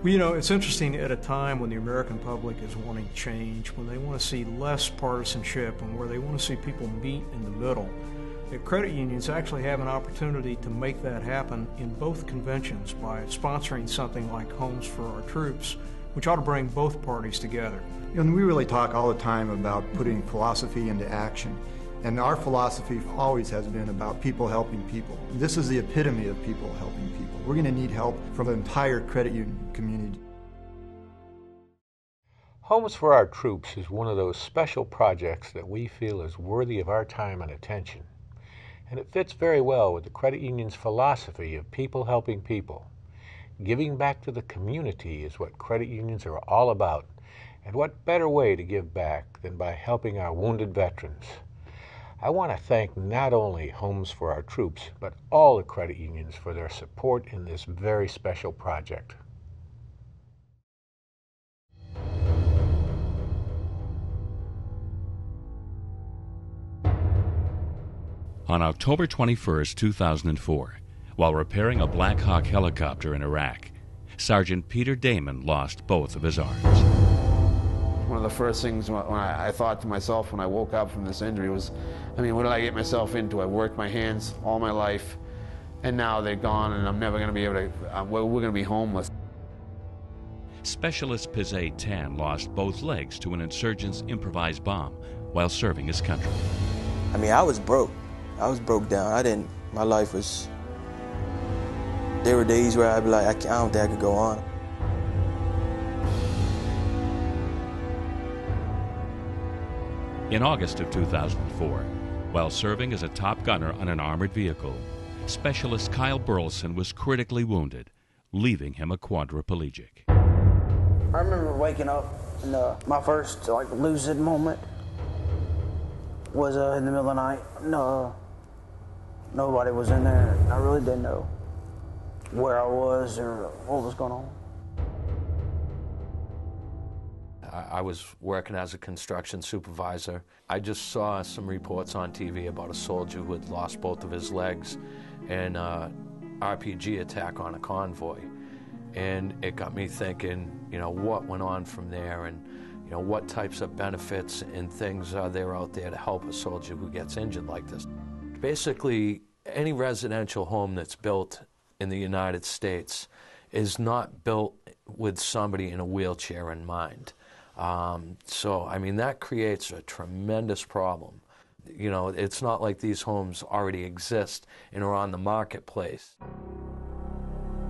Well, you know, it's interesting at a time when the American public is wanting change, when they want to see less partisanship and where they want to see people meet in the middle, that credit unions actually have an opportunity to make that happen in both conventions by sponsoring something like Homes for Our Troops, which ought to bring both parties together. And we really talk all the time about putting philosophy into action. And our philosophy always has been about people helping people. This is the epitome of people helping people. We're going to need help from the entire credit union community. Homes for Our Troops is one of those special projects that we feel is worthy of our time and attention. And it fits very well with the credit union's philosophy of people helping people. Giving back to the community is what credit unions are all about. And what better way to give back than by helping our wounded veterans? I want to thank not only Homes for Our Troops, but all the credit unions for their support in this very special project. On October 21, 2004, while repairing a Black Hawk helicopter in Iraq, Sergeant Peter Damon lost both of his arms. One of the first things when I thought to myself when I woke up from this injury was, I mean, what did I get myself into? I worked my hands all my life, and now they're gone, and I'm never going to be able to, we're going to be homeless. Specialist Pizet Tan lost both legs to an insurgent's improvised bomb while serving his country. I mean, I was broke. I was broke down. My life was, there were days where I'd be like, I don't think I could go on. In August of 2004, while serving as a top gunner on an armored vehicle, Specialist Kyle Burleson was critically wounded, leaving him a quadriplegic. I remember waking up, and my first lucid moment was in the middle of the night. No, nobody was in there. I really didn't know where I was or what was going on. I was working as a construction supervisor. I just saw some reports on TV about a soldier who had lost both of his legs in an RPG attack on a convoy. And it got me thinking, you know, what went on from there, and, you know, what types of benefits and things are there out there to help a soldier who gets injured like this. Basically, any residential home that's built in the United States is not built with somebody in a wheelchair in mind. So, I mean, that creates a tremendous problem. You know, it's not like these homes already exist and are on the marketplace.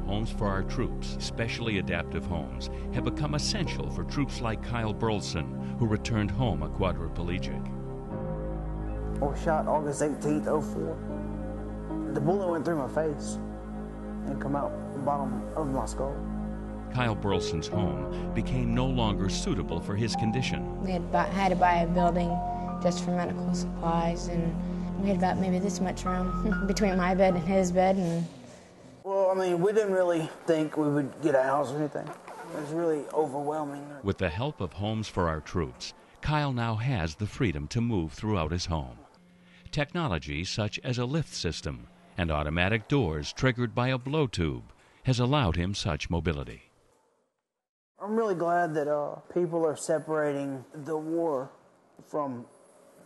Homes for Our Troops, specially adaptive homes, have become essential for troops like Kyle Burleson, who returned home a quadriplegic. I was shot August 18th, 04. The bullet went through my face and come out the bottom of my skull. Kyle Burleson's home became no longer suitable for his condition. We had to buy a building just for medical supplies, and we had about maybe this much room between my bed and his bed. Well, I mean, we didn't really think we would get a house or anything. It was really overwhelming. With the help of Homes for Our Troops, Kyle now has the freedom to move throughout his home. Technology such as a lift system and automatic doors triggered by a blow tube has allowed him such mobility. I'm really glad that people are separating the war from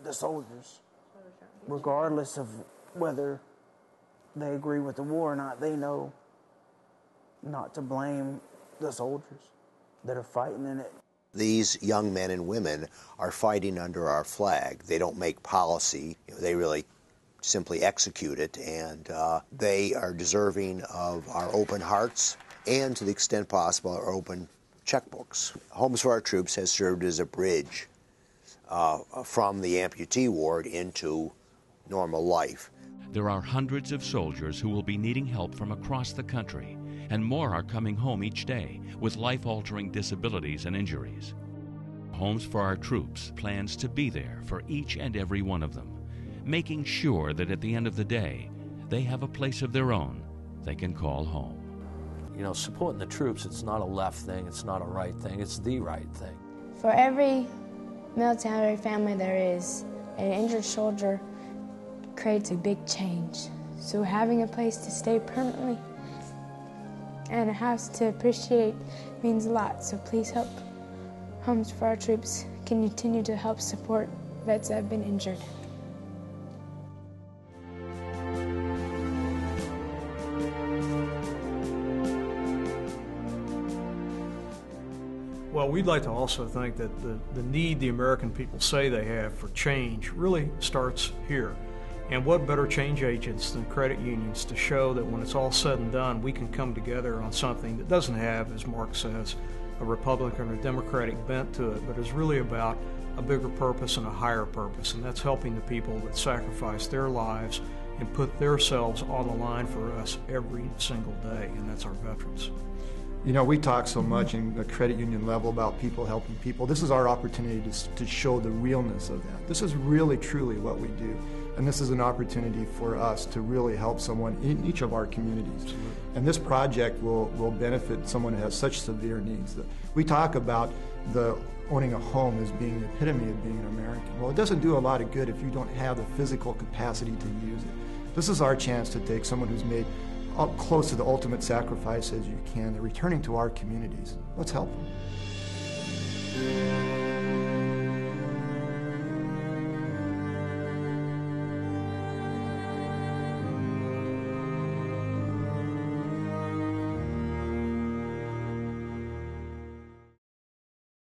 the soldiers. Regardless of whether they agree with the war or not, they know not to blame the soldiers that are fighting in it. These young men and women are fighting under our flag. They don't make policy. They really simply execute it, and they are deserving of our open hearts and, to the extent possible, our open checkbooks. Homes for Our Troops has served as a bridge from the amputee ward into normal life. There are hundreds of soldiers who will be needing help from across the country, and more are coming home each day with life-altering disabilities and injuries. Homes for Our Troops plans to be there for each and every one of them, making sure that at the end of the day, they have a place of their own they can call home. You know, supporting the troops, it's not a left thing, it's not a right thing, it's the right thing. For every military family there is, an injured soldier creates a big change. So having a place to stay permanently and a house to appreciate means a lot, so please help Homes for Our Troops continue to help support vets that have been injured. Well, we'd like to also think that the need the American people say they have for change really starts here. And what better change agents than credit unions to show that when it's all said and done, we can come together on something that doesn't have, as Mark says, a Republican or Democratic bent to it, but is really about a bigger purpose and a higher purpose, and that's helping the people that sacrifice their lives and put themselves on the line for us every single day, and that's our veterans. You know, we talk so much in the credit union level about people helping people. This is our opportunity to show the realness of that. This is really, truly what we do. And this is an opportunity for us to really help someone in each of our communities. Absolutely. And this project will benefit someone who has such severe needs. We talk about owning a home as being the epitome of being an American. Well, it doesn't do a lot of good if you don't have the physical capacity to use it. This is our chance to take someone who's made up close to the ultimate sacrifice as you can. They're returning to our communities. Let's help them.